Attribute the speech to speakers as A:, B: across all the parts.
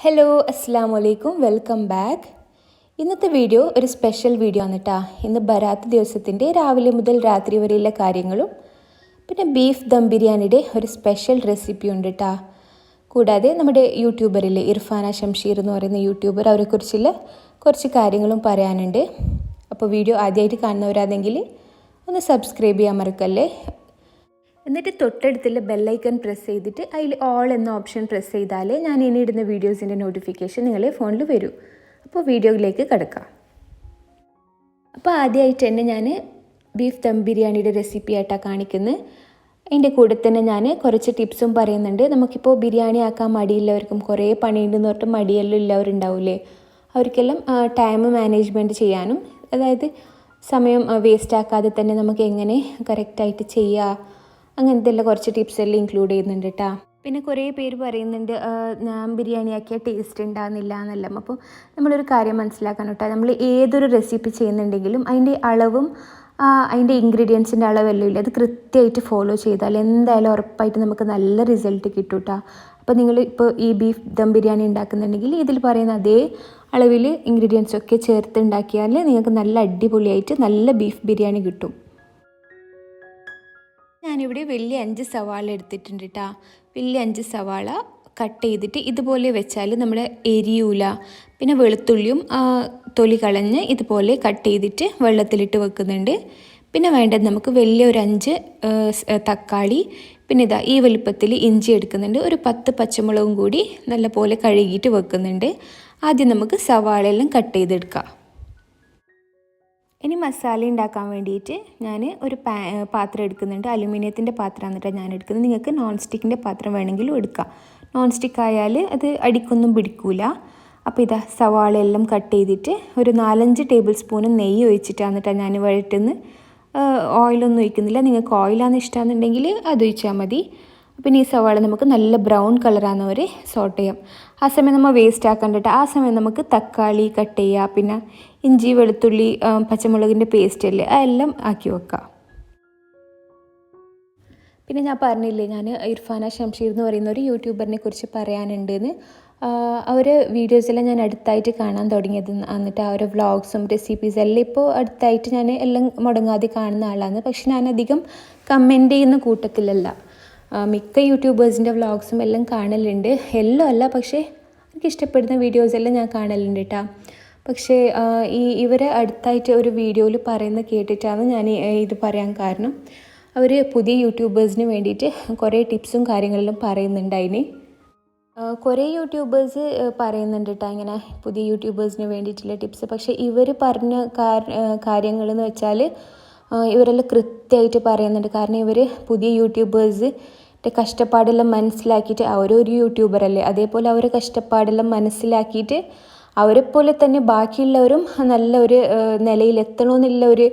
A: Hello അസ്സലാമു അലൈക്കും welcome back. ഇന്നത്തെ വീഡിയോ ഒരു സ്പെഷ്യൽ വീഡിയോ ആണ് കേട്ടോ. ഇന്ന് ബരാത്ത് ദിവസത്തിൻ്റെ രാവിലെ മുതൽ രാത്രി വരെയുള്ള കാര്യങ്ങളും പിന്നെ ബീഫ് ദം ബിരിയാണിയുടെ ഒരു സ്പെഷ്യൽ റെസിപ്പി ഉണ്ട് കേട്ടോ. കൂടാതെ നമ്മുടെ യൂട്യൂബറിലെ ഇർഫാന ഷംഷീർ എന്ന് പറയുന്ന യൂട്യൂബർ അവരെക്കുറിച്ചുള്ള കുറച്ച് കാര്യങ്ങളും പറയാനുണ്ട്. അപ്പോൾ വീഡിയോ ആദ്യമായിട്ട് കാണുന്നവരാണെങ്കിൽ ഒന്ന് സബ്സ്ക്രൈബ് ചെയ്യാൻ മറക്കല്ലേ. എന്നിട്ട് തൊട്ടടുത്തുള്ള ബെല്ലൈക്കൺ പ്രസ് ചെയ്തിട്ട് അതിൽ ഓൾ എന്ന ഓപ്ഷൻ പ്രസ് ചെയ്താലേ ഞാൻ ഇനി ഇടുന്ന വീഡിയോസിൻ്റെ നോട്ടിഫിക്കേഷൻ നിങ്ങളെ ഫോണിൽ വരൂ. അപ്പോൾ വീഡിയോയിലേക്ക് കിടക്കാം. അപ്പോൾ ആദ്യമായിട്ട് തന്നെ ഞാൻ ബീഫ് ദം ബിരിയാണിയുടെ റെസിപ്പി ആയിട്ടാണ് കാണിക്കുന്നത്. അതിൻ്റെ കൂടെ തന്നെ ഞാൻ കുറച്ച് ടിപ്സും പറയുന്നുണ്ട്. നമുക്കിപ്പോൾ ബിരിയാണി ആക്കാൻ മടിയുള്ളവർക്കും കുറേ പണിയുണ്ടെന്ന് പറഞ്ഞിട്ട് മടിയെല്ലാം ഉള്ളവരുണ്ടാവില്ലേ, അവർക്കെല്ലാം ടൈം മാനേജ്മെൻറ്റ് ചെയ്യാനും, അതായത് സമയം വേസ്റ്റ് ആക്കാതെ തന്നെ നമുക്ക് എങ്ങനെ കറക്റ്റായിട്ട് ചെയ്യുക, അങ്ങനത്തെ എല്ലാം കുറച്ച് ടിപ്സ് എല്ലാം ഇൻക്ലൂഡ് ചെയ്യുന്നുണ്ട് കേട്ടോ. പിന്നെ കുറേ പേര് പറയുന്നുണ്ട് ഞാൻ ബിരിയാണി ആക്കിയാൽ ടേസ്റ്റ് ഉണ്ടാകുന്നില്ല എന്നെല്ലാം. അപ്പോൾ നമ്മളൊരു കാര്യം മനസ്സിലാക്കാൻ കേട്ടോ, നമ്മൾ ഏതൊരു റെസിപ്പി ചെയ്യുന്നുണ്ടെങ്കിലും അതിൻ്റെ അളവും അതിൻ്റെ ഇൻഗ്രീഡിയൻസിൻ്റെ അളവെല്ലാം ഇല്ല, അത് കൃത്യമായിട്ട് ഫോളോ ചെയ്താൽ എന്തായാലും ഉറപ്പായിട്ട് നമുക്ക് നല്ല റിസൾട്ട് കിട്ടും കേട്ടോ. അപ്പോൾ നിങ്ങൾ ഇപ്പോൾ ഈ ബീഫ് ദം ബിരിയാണി ഉണ്ടാക്കുന്നുണ്ടെങ്കിൽ ഇതിൽ പറയുന്ന അതേ അളവിൽ ഇൻഗ്രീഡിയൻസ് ഒക്കെ ചേർത്ത് ഉണ്ടാക്കിയാൽ നിങ്ങൾക്ക് നല്ല അടിപൊളിയായിട്ട് നല്ല ബീഫ് ബിരിയാണി കിട്ടും. ഞാനിവിടെ വലിയ 5 സവാള എടുത്തിട്ടുണ്ട് കേട്ടോ. വലിയ 5 സവാള കട്ട് ചെയ്തിട്ട് ഇതുപോലെ വെച്ചാൽ നമ്മൾ എരിയൂല. പിന്നെ വെളുത്തുള്ളിയും തൊലി കളഞ്ഞ് ഇതുപോലെ കട്ട് ചെയ്തിട്ട് വെള്ളത്തിലിട്ട് വെക്കുന്നുണ്ട്. പിന്നെ വേണ്ടത് നമുക്ക് വലിയ ഒരു 5 തക്കാളി, പിന്നെ ഇതാ ഈ വലുപ്പത്തിൽ ഇഞ്ചി എടുക്കുന്നുണ്ട്. ഒരു 10 പച്ചമുളകും കൂടി നല്ലപോലെ കഴുകിയിട്ട് വെക്കുന്നുണ്ട്. ആദ്യം നമുക്ക് സവാള എല്ലാം കട്ട് ചെയ്തെടുക്കാം. ഇനി മസാല ഉണ്ടാക്കാൻ വേണ്ടിയിട്ട് ഞാൻ ഒരു പാത്രം എടുക്കുന്നുണ്ട്. അലുമിനിയത്തിൻ്റെ പാത്രമാണ് കേട്ടോ ഞാൻ എടുക്കുന്നത്. നിങ്ങൾക്ക് നോൺ സ്റ്റിക്കിൻ്റെ പാത്രം വേണമെങ്കിലും എടുക്കാം. നോൺ സ്റ്റിക്ക് ആയാൽ അത് അടിക്കൊന്നും പിടിക്കില്ല. അപ്പോൾ ഇതാ സവാള എല്ലാം കട്ട് ചെയ്തിട്ട് ഒരു 4-5 ടേബിൾ സ്പൂൺ നെയ്യ് ഒഴിച്ചിട്ടാണ് കേട്ടോ ഞാൻ വഴറ്റുന്നത്. ഓയിലൊന്നും ഒഴിക്കുന്നില്ല. നിങ്ങൾക്ക് ഓയിലാണ് ഇഷ്ടമാണെന്നുണ്ടെങ്കിൽ അത് ഒഴിച്ചാൽ മതി. പിന്നെ ഈ സവാള നമുക്ക് നല്ല ബ്രൗൺ കളറാകുന്ന വരെ സോട്ട് ചെയ്യാം. ആ സമയം നമ്മൾ വേസ്റ്റ് ആക്കണ്ടിട്ട് ആ സമയം നമുക്ക് തക്കാളി കട്ട് ചെയ്യുക, പിന്നെ ഇഞ്ചി വെളുത്തുള്ളി പച്ചമുളകിൻ്റെ പേസ്റ്റ് അല്ലേ അതെല്ലാം ആക്കി വെക്കാം. പിന്നെ ഞാൻ പറഞ്ഞില്ലേ, ഞാൻ ഇർഫാന ഷംഷീർ എന്ന് പറയുന്ന ഒരു യൂട്യൂബറിനെ കുറിച്ച് പറയാനുണ്ടെന്ന്. അവരെ വീഡിയോസെല്ലാം ഞാൻ അടുത്തായിട്ട് കാണാൻ തുടങ്ങിയത്. എന്നിട്ട് അവരെ വ്ളോഗ്സും റെസിപ്പീസ് എല്ലാം ഇപ്പോൾ അടുത്തായിട്ട് ഞാൻ എല്ലാം മുടങ്ങാതെ കാണുന്ന ആളാണ്. പക്ഷെ ഞാനധികം കമൻറ്റ് ചെയ്യുന്ന കൂട്ടത്തിലല്ല. മിക്ക യൂട്യൂബേഴ്സിൻ്റെ വ്ളോഗ്സും എല്ലാം കാണലുണ്ട്. എല്ലാം അല്ല, പക്ഷേ എനിക്കിഷ്ടപ്പെടുന്ന വീഡിയോസെല്ലാം ഞാൻ കാണലുണ്ട് കേട്ടോ. പക്ഷേ ഇവരെ അടുത്തായിട്ട് ഒരു വീഡിയോയിൽ പറയുന്നത് കേട്ടിട്ടാണ് ഞാൻ ഇത് പറയാൻ കാരണം. അവർ പുതിയ യൂട്യൂബേഴ്സിന് വേണ്ടിയിട്ട് കുറേ ടിപ്സും കാര്യങ്ങളെല്ലാം പറയുന്നുണ്ട്. അതിന് കുറേ യൂട്യൂബേഴ്സ് പറയുന്നുണ്ട് കേട്ടോ ഇങ്ങനെ പുതിയ യൂട്യൂബേഴ്സിന് വേണ്ടിയിട്ടുള്ള ടിപ്സ്. പക്ഷേ ഇവർ പറഞ്ഞ കാര്യങ്ങളെന്ന് വെച്ചാൽ ഇവരെല്ലാം കൃത്യമായിട്ട് പറയുന്നുണ്ട്. കാരണം ഇവർ പുതിയ യൂട്യൂബേഴ്സിൻ്റെ കഷ്ടപ്പാടെല്ലാം മനസ്സിലാക്കിയിട്ട് അവരൊരു യൂട്യൂബറല്ലേ, അതേപോലെ അവരെ കഷ്ടപ്പാടെല്ലാം മനസ്സിലാക്കിയിട്ട് അവരെപ്പോലെ തന്നെ ബാക്കിയുള്ളവരും നല്ല ഒരു നിലയിലെത്തണമെന്നുള്ള ഒരു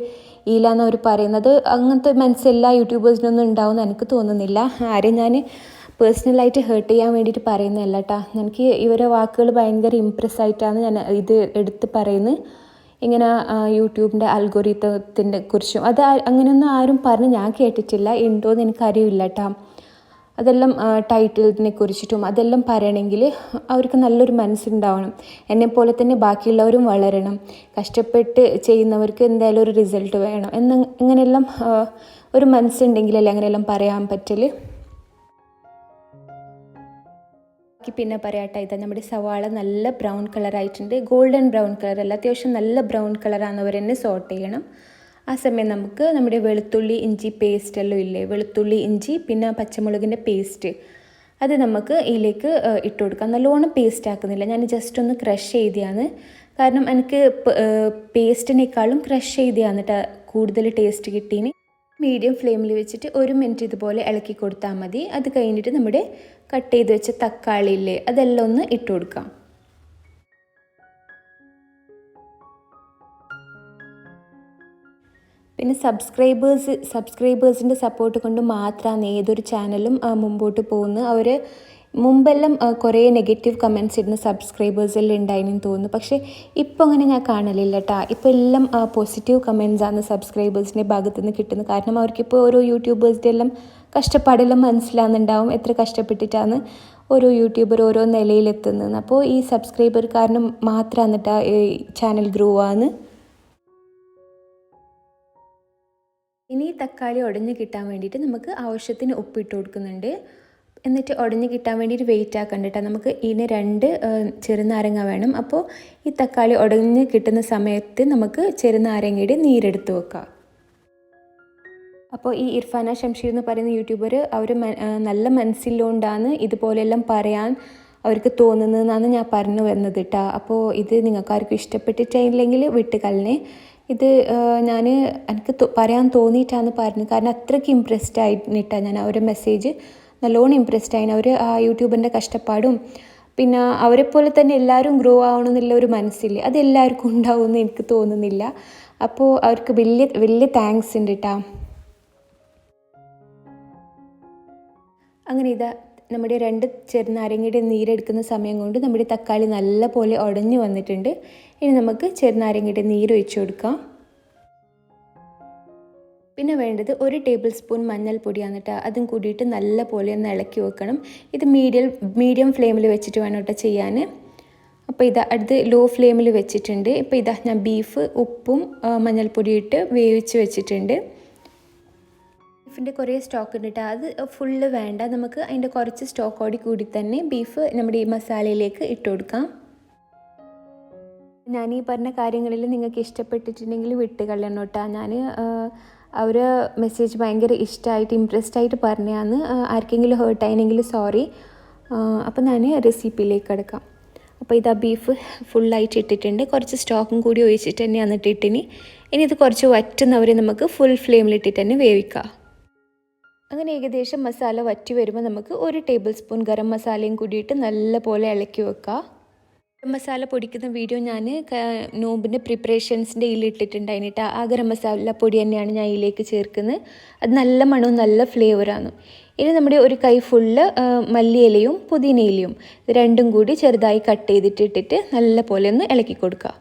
A: ഇതിലാണ് അവർ പറയുന്നത്. അങ്ങനത്തെ മനസ്സെല്ലാ യൂട്യൂബേഴ്സിനൊന്നും ഉണ്ടാവുമെന്ന് എനിക്ക് തോന്നുന്നില്ല. ആരെയും ഞാൻ പേഴ്സണലായിട്ട് ഹേർട്ട് ചെയ്യാൻ വേണ്ടിയിട്ട് പറയുന്നതല്ല കേട്ടോ. എനിക്ക് ഇവരെ വാക്കുകൾ ഭയങ്കര ഇമ്പ്രസ് ആയിട്ടാണ് ഞാൻ ഇത് എടുത്ത് പറയുന്നത്. ഇങ്ങനെ യൂട്യൂബിൻ്റെ അൽഗോരിതത്തിൻ്റെ കുറിച്ചും അത് അങ്ങനെയൊന്നും ആരും പറഞ്ഞ് ഞാൻ കേട്ടിട്ടില്ല. ഉണ്ടോയെന്ന് എനിക്കറിയില്ല കേട്ടോ. അതെല്ലാം ടൈറ്റിലിനെ കുറിച്ചിട്ടും അതെല്ലാം പറയണമെങ്കിൽ അവർക്ക് നല്ലൊരു മനസ്സുണ്ടാവണം. എന്നെപ്പോലെ തന്നെ ബാക്കിയുള്ളവരും വളരണം. കഷ്ടപ്പെട്ട് ചെയ്യുന്നവർക്ക് എന്തായാലും ഒരു റിസൾട്ട് വേണം ഇങ്ങനെയെല്ലാം ഒരു മനസ്സുണ്ടെങ്കിലല്ലേ അങ്ങനെയെല്ലാം പറയാൻ പറ്റല്. പിന്നെ പറയാട്ടെ, ഇതാ നമ്മുടെ സവാള നല്ല ബ്രൗൺ കളറായിട്ടുണ്ട്. ഗോൾഡൻ ബ്രൗൺ കളറല്ല, അത്യാവശ്യം നല്ല ബ്രൗൺ കളറാകുന്നവർ തന്നെ സോട്ട് ചെയ്യണം. ആ സമയം നമുക്ക് നമ്മുടെ വെളുത്തുള്ളി ഇഞ്ചി പേസ്റ്റ് എല്ലാം ഇല്ലേ, വെളുത്തുള്ളി ഇഞ്ചി പിന്നെ പച്ചമുളകിൻ്റെ പേസ്റ്റ് അത് നമുക്ക് ഇതിലേക്ക് ഇട്ട് കൊടുക്കാം. നല്ലോണം പേസ്റ്റ് ആക്കുന്നില്ല, ഞാൻ ജസ്റ്റ് ഒന്ന് ക്രഷ് ചെയ്തതാണ്. കാരണം എനിക്ക് പേസ്റ്റിനേക്കാളും ക്രഷ് ചെയ്തതാണ് കേട്ടോ കൂടുതൽ ടേസ്റ്റ് കിട്ടീന്. മീഡിയം ഫ്ലെയിമിൽ വെച്ചിട്ട് 1 മിനിറ്റ് ഇതുപോലെ ഇളക്കി കൊടുത്താൽ മതി. അത് കഴിഞ്ഞിട്ട് നമ്മുടെ കട്ട് ചെയ്ത് വെച്ച തക്കാളി ഇല്ലേ അതെല്ലാം ഒന്ന് ഇട്ട് കൊടുക്കാം. പിന്നെ സബ്സ്ക്രൈബേഴ്സിൻ്റെ സപ്പോർട്ട് കൊണ്ട് മാത്രമാണ് ഏതൊരു ചാനലും മുമ്പോട്ട് പോകുന്നത്. അവർ മുമ്പെല്ലാം കുറേ നെഗറ്റീവ് കമൻറ്റ്സ് ഇടുന്ന സബ്സ്ക്രൈബേഴ്സെല്ലാം ഉണ്ടായിരുന്നു തോന്നുന്നു. പക്ഷേ ഇപ്പോൾ അങ്ങനെ ഞാൻ കാണലില്ല കേട്ടോ. ഇപ്പോൾ എല്ലാം പോസിറ്റീവ് കമൻറ്റ്സാണ് സബ്സ്ക്രൈബേഴ്സിൻ്റെ ഭാഗത്തു നിന്ന് കിട്ടുന്നത്. കാരണം അവർക്കിപ്പോൾ ഓരോ യൂട്യൂബേഴ്സിൻ്റെ എല്ലാം കഷ്ടപ്പാടെല്ലാം മനസ്സിലാകുന്നുണ്ടാവും എത്ര കഷ്ടപ്പെട്ടിട്ടാണ് ഓരോ യൂട്യൂബർ ഓരോ നിലയിലെത്തുന്നത്. അപ്പോൾ ഈ സബ്സ്ക്രൈബർ കാരണം മാത്രം എന്നിട്ട് ഈ ചാനൽ ഗ്രോ ആണ്. ഇനി തക്കാളി ഉടഞ്ഞ് കിട്ടാൻ വേണ്ടിയിട്ട് നമുക്ക് ആവശ്യത്തിന് ഉപ്പിട്ട് കൊടുക്കുന്നുണ്ട്. എന്നിട്ട് ഉടഞ്ഞ് കിട്ടാൻ വേണ്ടിയിട്ട് വെയിറ്റ് ആക്കണ്ട കേട്ടോ. നമുക്ക് ഇതിന് 2 ചെറുനാരങ്ങ വേണം. അപ്പോൾ ഈ തക്കാളി ഉടഞ്ഞ് കിട്ടുന്ന സമയത്ത് നമുക്ക് ചെറുനാരങ്ങയുടെ നീരെടുത്ത് വെക്കാം. അപ്പോൾ ഈ ഇർഫാന ഷംഷീർ എന്ന് പറയുന്ന യൂട്യൂബർ അവർ നല്ല മനസ്സിലുകൊണ്ടാണ് ഇതുപോലെയെല്ലാം പറയാൻ അവർക്ക് തോന്നുന്നതെന്നാണ് ഞാൻ പറഞ്ഞു വന്നത് കേട്ടോ. അപ്പോൾ ഇത് നിങ്ങൾക്കാർക്കും ഇഷ്ടപ്പെട്ടിട്ടില്ലെങ്കിൽ വിട്ട് കളഞ്ഞേ. ഇത് ഞാൻ എനിക്ക് പറയാൻ തോന്നിയിട്ടാണ് പറഞ്ഞത്. കാരണം അത്രയ്ക്ക് ഇമ്പ്രസ്ഡ് ആയിട്ടാണ് ഞാൻ അവരുടെ മെസ്സേജ് നല്ലോണം ഇമ്പ്രസ്ഡ് ആയിന്. അവർ ആ യൂട്യൂബറിൻ്റെ കഷ്ടപ്പാടും പിന്നെ അവരെപ്പോലെ തന്നെ എല്ലാവരും ഗ്രോ ആവണമെന്നുള്ള ഒരു മനസ്സില്ലേ, അത് എല്ലാവർക്കും ഉണ്ടാവുമെന്ന് എനിക്ക് തോന്നുന്നില്ല. അപ്പോൾ അവർക്ക് വലിയ വലിയ താങ്ക്സ് ഉണ്ട് കേട്ടോ. അങ്ങനെ ഇതാ നമ്മുടെ 2 ചെറുനാരങ്ങയുടെ നീരെടുക്കുന്ന സമയം കൊണ്ട് നമ്മുടെ തക്കാളി നല്ല പോലെ ഉടഞ്ഞു വന്നിട്ടുണ്ട്. ഇനി നമുക്ക് ചെറുനാരങ്ങയുടെ നീര് ഒഴിച്ചു കൊടുക്കാം. പിന്നെ വേണ്ടത് 1 ടേബിൾ സ്പൂൺ മഞ്ഞൾപ്പൊടിയാണ് കേട്ടോ. അതും കൂടിയിട്ട് നല്ല പോലെ ഒന്ന് ഇളക്കി വെക്കണം. ഇത് മീഡിയം ഫ്ലെയിമിൽ വെച്ചിട്ട് വേണം കേട്ടോ ചെയ്യാൻ. അപ്പോൾ ഇതാ അടുത്ത് ലോ ഫ്ലെയിമിൽ വെച്ചിട്ടുണ്ട്. ഇപ്പോൾ ഇതാ ഞാൻ ബീഫ് ഉപ്പും മഞ്ഞൾപ്പൊടിയും ഇട്ട് വേവിച്ച് വെച്ചിട്ടുണ്ട്. ബീഫിൻ്റെ കുറേ സ്റ്റോക്ക് ഉണ്ട് കേട്ടോ. അത് ഫുള്ള് വേണ്ട, നമുക്ക് അതിൻ്റെ കുറച്ച് സ്റ്റോക്കോടി കൂടി തന്നെ ബീഫ് നമ്മുടെ ഈ മസാലയിലേക്ക് ഇട്ട് കൊടുക്കാം. ഞാൻ ഈ പറഞ്ഞ കാര്യങ്ങളിൽ നിങ്ങൾക്ക് ഇഷ്ടപ്പെട്ടിട്ടുണ്ടെങ്കിൽ വിട്ട് കളയണം കേട്ടോ. ഞാൻ അവർ മെസ്സേജ് ഭയങ്കര ഇഷ്ടമായിട്ട് ഇമ്പ്രസ്ഡ് ആയിട്ട് പറഞ്ഞതാണ്. ആർക്കെങ്കിലും ഹേർട്ടായിനെങ്കിൽ സോറി. അപ്പോൾ ഞാൻ റെസിപ്പിയിലേക്ക് കിടക്കാം. അപ്പോൾ ഇതാ ബീഫ് ഫുള്ളായിട്ട് ഇട്ടിട്ടുണ്ട്. കുറച്ച് സ്റ്റോക്കും കൂടി ഒഴിച്ചിട്ട് തന്നെയാണ് ഇട്ടിട്ടിനി. ഇനി ഇത് കുറച്ച് വറ്റുന്നവരെ നമുക്ക് ഫുൾ ഫ്ലെയിമിലിട്ടിട്ട് തന്നെ വേവിക്കാം. അങ്ങനെ ഏകദേശം മസാല വറ്റി വരുമ്പോൾ നമുക്ക് 1 ടേബിൾ സ്പൂൺ ഗരം മസാലയും കൂടിയിട്ട് നല്ല പോലെ ഇളക്കി വെക്കാം. ഗരം മസാല പൊടിക്കുന്ന വീഡിയോ ഞാൻ നോമ്പിൻ്റെ പ്രിപ്പറേഷൻസിൻ്റെ ഇതിലിട്ടിട്ടുണ്ടായിട്ടാ. ആ ഗരം മസാല പൊടി തന്നെയാണ് ഞാൻ ഇതിലേക്ക് ചേർക്കുന്നത്. അത് നല്ല മണവും നല്ല ഫ്ലേവറാണ്. ഇനി നമ്മുടെ ഒരു കൈ ഫുള്ള് മല്ലിയിലയും പുതിനയിലയും രണ്ടും കൂടി ചെറുതായി കട്ട് ചെയ്തിട്ടിട്ടിട്ട് നല്ല പോലെ ഒന്ന് ഇളക്കി കൊടുക്കുക.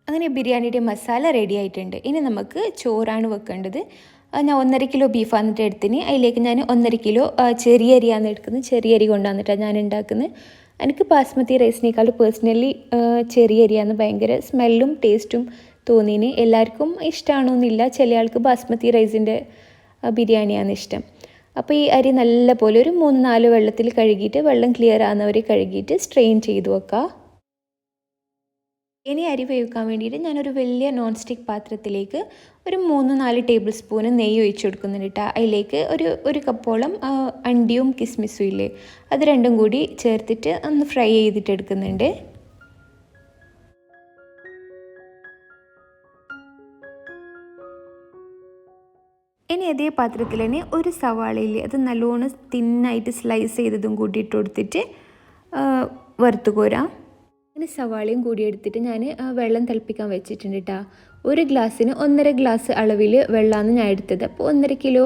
A: അങ്ങനെ ബിരിയാണിയുടെ മസാല റെഡി ആയിട്ടുണ്ട്. ഇനി നമുക്ക് ചോറാണ് വെക്കേണ്ടത്. ഞാൻ 1.5 കിലോ ബീഫ് വന്നിട്ട് എടുത്തിന്. അതിലേക്ക് ഞാൻ 1.5 കിലോ ചെറിയ അരിയാണ് എടുക്കുന്നത്. ചെറിയ അരി കൊണ്ടുവന്നിട്ടാണ് ഞാൻ ഉണ്ടാക്കുന്നത്. എനിക്ക് ബാസ്മതി റൈസിനേക്കാൾ പേഴ്സണലി ചെറിയ അരിയാണ് ഭയങ്കര സ്മെല്ലും ടേസ്റ്റും തോന്നിന്. എല്ലാവർക്കും ഇഷ്ടമാണോന്നില്ല, ചില ആൾക്ക് ബാസ്മതി റൈസിൻ്റെ ബിരിയാണിയാണ് ഇഷ്ടം. അപ്പോൾ ഈ അരി നല്ല പോലെ ഒരു 3-4 വെള്ളത്തിൽ കഴുകിയിട്ട് വെള്ളം ക്ലിയർ ആകുന്നവരെ കഴുകിയിട്ട് സ്ട്രെയിൻ ചെയ്ത് വെക്കുക. ഇനി അരി വേവിക്കാൻ വേണ്ടിയിട്ട് ഞാനൊരു വലിയ നോൺ സ്റ്റിക്ക് പാത്രത്തിലേക്ക് ഒരു 3-4 ടേബിൾ സ്പൂൺ നെയ്യ് ഒഴിച്ച് കൊടുക്കുന്നുണ്ട് കേട്ടോ. അതിലേക്ക് ഒരു കപ്പോളം അണ്ടിയും കിസ്മിസും ഇല്ലേ, അത് രണ്ടും കൂടി ചേർത്തിട്ട് ഒന്ന് ഫ്രൈ ചെയ്തിട്ട് എടുക്കുന്നുണ്ട്. ഇനി അതേ പാത്രത്തിൽ തന്നെ ഒരു സവാളയില്ലേ, അത് നല്ലോണം തിന്നായിട്ട് സ്ലൈസ് ചെയ്തതും കൂടി ഇട്ട് കൊടുത്തിട്ട് വറുത്ത് കോരാം. അങ്ങനെ സവാളയും കൂടി എടുത്തിട്ട് ഞാൻ വെള്ളം തിളപ്പിക്കാൻ വെച്ചിട്ടുണ്ട് കേട്ടോ. 1 ഗ്ലാസ്സിന് 1.5 ഗ്ലാസ് അളവിൽ വെള്ളമാണ് ഞാൻ എടുത്തത്. അപ്പോൾ 1.5 കിലോ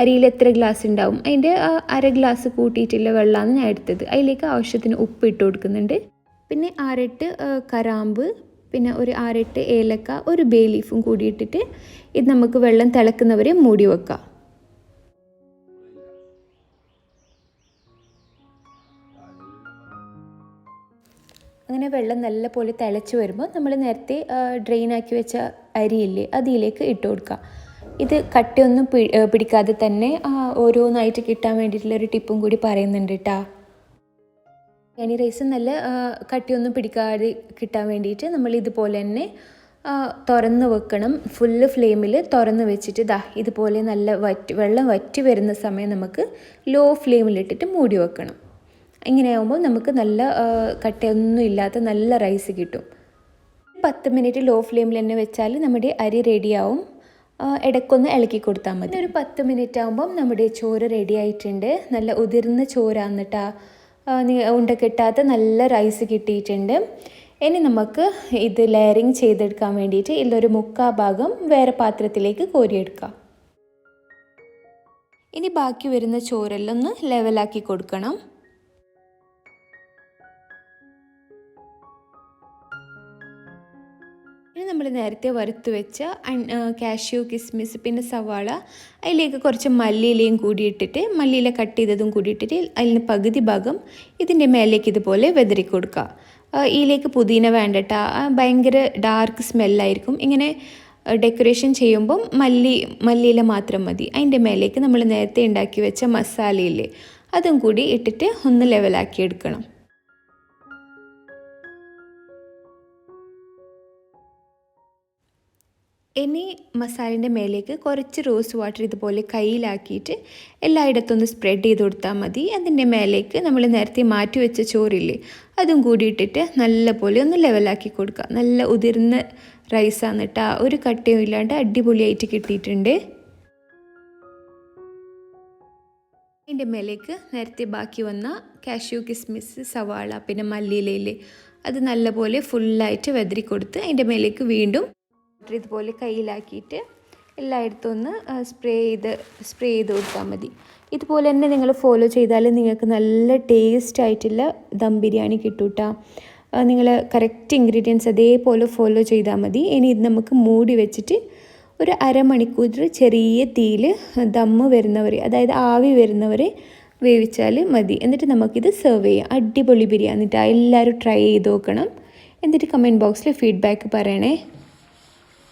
A: അരിയിൽ എത്ര ഗ്ലാസ് ഉണ്ടാവും അതിൻ്റെ 1/2 ഗ്ലാസ് കൂട്ടിയിട്ടുള്ള വെള്ളമാണ് ഞാൻ എടുത്തത്. അതിലേക്ക് ആവശ്യത്തിന് ഉപ്പ് ഇട്ട് കൊടുക്കുന്നുണ്ട്. പിന്നെ 6-8 കറാമ്പ്, പിന്നെ ഒരു 6-8 ഏലക്ക, ഒരു ബേ ലീഫും കൂടി ഇട്ടിട്ട് ഇത് നമുക്ക് വെള്ളം തിളക്കുന്നവരെ മൂടി വെക്കാം. അങ്ങനെ വെള്ളം നല്ല പോലെ തിളച്ച് വരുമ്പോൾ നമ്മൾ നേരത്തെ ഡ്രെയിനാക്കി വെച്ച അരിയില്ലേ അതിലേക്ക് ഇട്ട് കൊടുക്കുക. ഇത് കട്ടിയൊന്നും പിടിക്കാതെ തന്നെ ഓരോന്നായിട്ട് കിട്ടാൻ വേണ്ടിയിട്ടുള്ളൊരു ടിപ്പും കൂടി പറയുന്നുണ്ട് കേട്ടോ. ബിരിയാണി റൈസ് നല്ല കട്ടിയൊന്നും പിടിക്കാതെ കിട്ടാൻ വേണ്ടിയിട്ട് നമ്മൾ ഇതുപോലെ തന്നെ തുറന്ന് വെക്കണം. ഫുള്ള് ഫ്ലെയിമിൽ തുറന്ന് വെച്ചിട്ട് ഇതുപോലെ നല്ല വെള്ളം വറ്റി വരുന്ന സമയം നമുക്ക് ലോ ഫ്ലെയിമിലിട്ടിട്ട് മൂടി വെക്കണം. ഇങ്ങനെയാകുമ്പോൾ നമുക്ക് നല്ല കട്ടയൊന്നും ഇല്ലാത്ത നല്ല റൈസ് കിട്ടും. 10 മിനിറ്റ് ലോ ഫ്ലെയിമിൽ തന്നെ വെച്ചാൽ നമ്മുടെ അരി റെഡിയാവും. ഇടയ്ക്കൊന്ന് ഇളക്കി കൊടുത്താൽ മതി. ഒരു 10 മിനിറ്റ് ആകുമ്പം നമ്മുടെ ചോറ് റെഡി ആയിട്ടുണ്ട്. നല്ല ഉതിർന്ന ചോറാണ് കേട്ടോ. ഉണ്ട കിട്ടാത്ത നല്ല റൈസ് കിട്ടിയിട്ടുണ്ട്. ഇനി നമുക്ക് ഇത് ലെയറിങ് ചെയ്തെടുക്കാൻ വേണ്ടിയിട്ട് ഇതിലൊരു 3/4 ഭാഗം വേറെ പാത്രത്തിലേക്ക് കോരിയെടുക്കാം. ഇനി ബാക്കി വരുന്ന ചോറെല്ലാം ഒന്ന് ലെവലാക്കി കൊടുക്കണം. ഇനി നമ്മൾ നേരത്തെ വറുത്ത് വെച്ച കാഷ്യൂ കിസ്മിസ് പിന്നെ സവാള അതിലേക്ക് കുറച്ച് മല്ലിയിലയും കൂടി ഇട്ടിട്ട് മല്ലിയില കട്ട് ചെയ്തതും കൂടി ഇട്ടിട്ട് അതിന് പകുതി ഭാഗം ഇതിൻ്റെ മേലേക്ക് ഇതുപോലെ വെതറി കൊടുക്കുക. ഇതിലേക്ക് പുതിന വേണ്ടട്ടാ, ഭയങ്കര ഡാർക്ക് സ്മെല്ലായിരിക്കും. ഇങ്ങനെ ഡെക്കറേഷൻ ചെയ്യുമ്പം മല്ലിയില മാത്രം മതി. അതിൻ്റെ മേലേക്ക് നമ്മൾ നേരത്തെ ഉണ്ടാക്കി വെച്ച മസാലയില്ലേ അതും കൂടി ഇട്ടിട്ട് ഒന്ന് ലെവലാക്കി എടുക്കണം. ഇനി മസാലേൻ്റെ മേലേക്ക് കുറച്ച് റോസ് വാട്ടർ ഇതുപോലെ കയ്യിലാക്കിയിട്ട് എല്ലായിടത്തും ഒന്ന് സ്പ്രെഡ് ചെയ്ത് കൊടുത്താൽ മതി. അതിൻ്റെ മേലേക്ക് നമ്മൾ നേരത്തെ മാറ്റി വെച്ച ചോറില്ലേ അതും കൂടി ഇട്ടിട്ട് നല്ലപോലെ ഒന്ന് ലെവലാക്കി കൊടുക്കുക. നല്ല ഉതിർന്ന റൈസാണ് കേട്ടോ, ഒരു കട്ടയും ഇല്ലാണ്ട് അടിപൊളിയായിട്ട് കിട്ടിയിട്ടുണ്ട്. അതിൻ്റെ മേലേക്ക് നേരത്തെ ബാക്കി വന്ന കാഷ്യൂ കിസ്മിസ് സവാള പിന്നെ മല്ലിയിലയില്ലേ അത് നല്ലപോലെ ഫുള്ളായിട്ട് വെതറി കൊടുത്ത് അതിൻ്റെ മേലേക്ക് വീണ്ടും ഇതുപോലെ കയ്യിലാക്കിയിട്ട് എല്ലായിടത്തും ഒന്ന് സ്പ്രേ ചെയ്ത് കൊടുത്താൽ മതി. ഇതുപോലെ തന്നെ നിങ്ങൾ ഫോളോ ചെയ്താൽ നിങ്ങൾക്ക് നല്ല ടേസ്റ്റ് ആയിട്ടുള്ള ദം ബിരിയാണി കിട്ടും കേട്ടോ. നിങ്ങൾ കറക്റ്റ് ഇൻഗ്രീഡിയൻസ് അതേപോലെ ഫോളോ ചെയ്താൽ മതി. ഇനി ഇത് നമുക്ക് മൂടി വെച്ചിട്ട് ഒരു അരമണിക്കൂർ ചെറിയ തീയിൽ ദമ്മ് വരുന്നവരെ, അതായത് ആവി വരുന്നവരെ വേവിച്ചാൽ മതി. എന്നിട്ട് നമുക്കിത് സെർവ് ചെയ്യാം. അടിപൊളി ബിരിയാണി കേട്ടോ, എല്ലാവരും ട്രൈ ചെയ്ത് നോക്കണം. എന്നിട്ട് കമൻറ്റ് ബോക്സിൽ ഫീഡ്ബാക്ക് പറയണേ.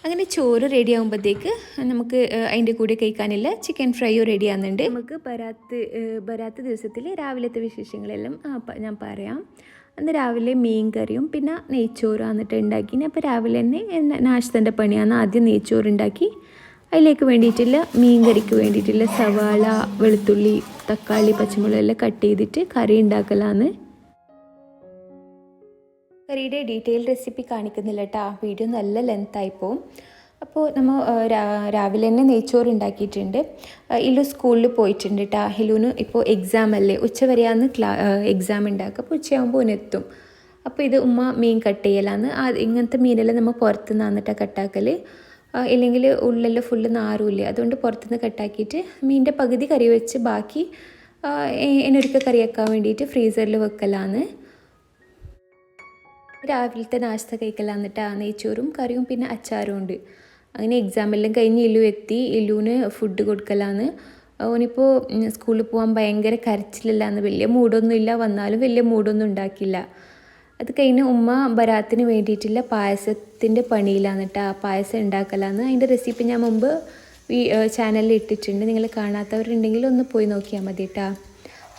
A: അങ്ങനെ ചോറ് റെഡി ആകുമ്പോഴത്തേക്ക് നമുക്ക് അതിൻ്റെ കൂടെ കഴിക്കാനില്ല ചിക്കൻ ഫ്രൈയും റെഡി ആകുന്നുണ്ട്. നമുക്ക് ബരാത്ത് ദിവസത്തിൽ രാവിലത്തെ വിശേഷങ്ങളെല്ലാം ഞാൻ പറയാം. അന്ന് രാവിലെ മീൻ കറിയും പിന്നെ നെയ്ച്ചോറും എന്നിട്ട് ഉണ്ടാക്കി. അപ്പോൾ രാവിലെ തന്നെ നാശ്തൻ്റെ പണിയാണ്. ആദ്യം നെയ്ച്ചോറ് ഉണ്ടാക്കി അതിലേക്ക് വേണ്ടിയിട്ടുള്ള മീൻ കറിക്ക് വേണ്ടിയിട്ടുള്ള സവാള വെളുത്തുള്ളി തക്കാളി പച്ചമുളക് എല്ലാം കട്ട് ചെയ്തിട്ട് കറി ഉണ്ടാക്കലാണ്. കറിയുടെ ഡീറ്റെയിൽ റെസിപ്പി കാണിക്കുന്നില്ല കേട്ടോ, വീഡിയോ നല്ല ലെങ്തായിപ്പോവും. അപ്പോൾ നമ്മൾ രാവിലെ തന്നെ നെയ്ച്ചോറ് ഉണ്ടാക്കിയിട്ടുണ്ട്. ഇല്ലു സ്കൂളിൽ പോയിട്ടുണ്ട് കേട്ടോ. ഹിലുവിന് ഇപ്പോൾ എക്സാം അല്ലേ, ഉച്ചവരെയാണ് എക്സാം ഉണ്ടാക്കുക. അപ്പോൾ ഉച്ചയാകുമ്പോൾ ഓനെത്തും. അപ്പോൾ ഇത് ഉമ്മ മീൻ കട്ട് ചെയ്യലാണ്. ഇങ്ങനത്തെ മീനെല്ലാം നമ്മൾ പുറത്തുനിന്നാണ് കേട്ടോ കട്ടാക്കൽ. ഇല്ലെങ്കിൽ ഉള്ളെല്ലാം ഫുള്ള് നാറുമില്ലേ, അതുകൊണ്ട് പുറത്തുനിന്ന് കട്ടാക്കിയിട്ട് മീനിൻ്റെ പകുതി കറി വെച്ച് ബാക്കി എന്നൊരിക്കൽ കറിയാക്കാൻ വേണ്ടിയിട്ട് ഫ്രീസറിൽ വെക്കലാണ്. രാവിലത്തെ നാശ്ത കഴിക്കലാന്നിട്ട് നെയ്ച്ചോറും കറിയും പിന്നെ അച്ചാറും ഉണ്ട്. അങ്ങനെ എക്സാമെല്ലാം കഴിഞ്ഞ് ഇല്ലു എത്തി. ഇല്ലുവിന് ഫുഡ് കൊടുക്കലാന്ന്. ഓനിപ്പോൾ സ്കൂളിൽ പോകാൻ ഭയങ്കര കരച്ചിലില്ലാന്ന്, വലിയ മൂഡൊന്നുമില്ല, വന്നാലും വലിയ മൂഡൊന്നും ഉണ്ടാക്കില്ല. അത് കഴിഞ്ഞ് ഉമ്മ ബരാത്തിന് വേണ്ടിയിട്ടുള്ള പായസത്തിൻ്റെ പണിയിലാന്നിട്ട് പായസം ഉണ്ടാക്കലാന്ന്. അതിൻ്റെ റെസിപ്പി ഞാൻ മുമ്പ് ചാനലിൽ ഇട്ടിട്ടുണ്ട്, നിങ്ങൾ കാണാത്തവരുണ്ടെങ്കിൽ ഒന്ന് പോയി നോക്കിയാൽ മതി കേട്ടോ.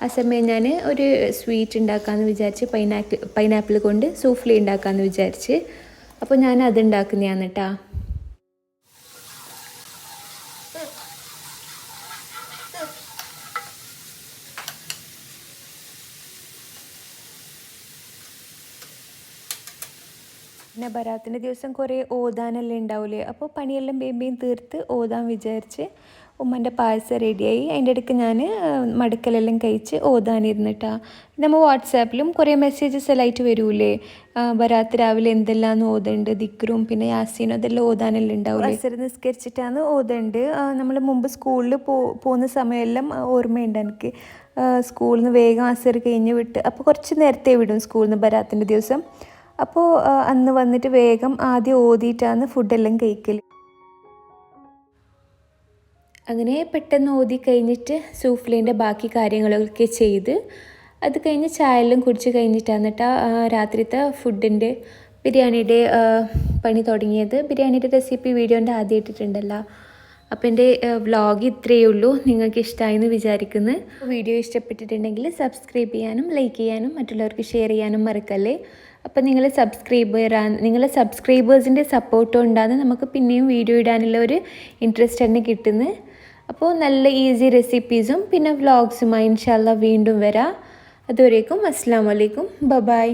A: ആ സമയം ഞാൻ ഒരു സ്വീറ്റ് ഉണ്ടാക്കാമെന്ന് വിചാരിച്ച് പൈനാപ്പിൾ കൊണ്ട് സൂഫ്ലി ഉണ്ടാക്കാമെന്ന് വിചാരിച്ച്. അപ്പോൾ ഞാൻ അത് ഉണ്ടാക്കുന്നതാണ് കേട്ടോ. പിന്നെ ബരാത്തിൻ്റെ ദിവസം കുറേ ഓതാനെല്ലാം ഉണ്ടാവില്ലേ, അപ്പോൾ പണിയെല്ലാം വേഗം തീർത്ത് ഓതാൻ വിചാരിച്ച് ഉമ്മൻ്റെ പായസം റെഡിയായി. അതിൻ്റെ ഇടയ്ക്ക് ഞാൻ മടക്കലെല്ലാം കഴിച്ച് ഓതാനിരുന്നിട്ടാണ്. നമ്മൾ വാട്സാപ്പിലും കുറേ മെസ്സേജസ് എല്ലാം ആയിട്ട് വരൂലേ, ബരാത്ത് രാവിലെ എന്തെല്ലാം ഓതുണ്ട്, ദിക്റും പിന്നെ യാസീനും അതെല്ലാം ഓതാനെല്ലാം ഉണ്ടാവില്ലേ. അസർ നിസ്കരിച്ചിട്ടാണ് ഓതുണ്ട്. നമ്മൾ മുമ്പ് സ്കൂളിൽ പോകുന്ന സമയമെല്ലാം ഓർമ്മയുണ്ട് എനിക്ക്. സ്കൂളിൽ നിന്ന് വേഗം അസർ കഴിഞ്ഞ് വിട്ട്, അപ്പോൾ കുറച്ച് നേരത്തെ വിടും സ്കൂളിൽ നിന്ന് ബരാത്തിൻ്റെ ദിവസം. അപ്പോൾ അന്ന് വന്നിട്ട് വേഗം ആദ്യം ഓതിയിട്ടാണ് ഫുഡെല്ലാം കഴിക്കൽ. അങ്ങനെ പെട്ടെന്ന് ഓതി കഴിഞ്ഞിട്ട് സൂഫ്ലേൻ്റെ ബാക്കി കാര്യങ്ങളൊക്കെ ചെയ്ത് അത് കഴിഞ്ഞ് ചായയെല്ലാം കുടിച്ച് കഴിഞ്ഞിട്ടാണ് കേട്ടോ രാത്രിത്തെ ഫുഡിൻ്റെ ബിരിയാണിയുടെ പണി തുടങ്ങിയത്. ബിരിയാണിയുടെ റെസിപ്പി വീഡിയോൻ്റെ ആദ്യം ഇട്ടിട്ടുണ്ടല്ലോ. അപ്പോൾ എൻ്റെ വ്ളോഗ് ഇത്രയേ ഉള്ളൂ. നിങ്ങൾക്ക് ഇഷ്ടമായെന്ന് വിചാരിക്കുന്നു. വീഡിയോ ഇഷ്ടപ്പെട്ടിട്ടുണ്ടെങ്കിൽ സബ്സ്ക്രൈബ് ചെയ്യാനും ലൈക്ക് ചെയ്യാനും മറ്റുള്ളവർക്ക് ഷെയർ ചെയ്യാനും മറക്കല്ലേ. അപ്പോൾ നിങ്ങളെ സബ്സ്ക്രൈബേഴ്സിൻ്റെ സപ്പോർട്ട് കൊണ്ടാണ് നമുക്ക് പിന്നെയും വീഡിയോ ഇടാനുള്ള ഒരു ഇൻട്രസ്റ്റ് തന്നെ കിട്ടുന്നത്. അപ്പോൾ നല്ല ഈസി റെസിപ്പീസും പിന്നെ വ്ളോഗ്സുമായി ഇൻഷാ അല്ലാഹ് വീണ്ടും വരാം. അതുവരേക്കും അസ്സലാമു അലൈക്കും, ബൈ.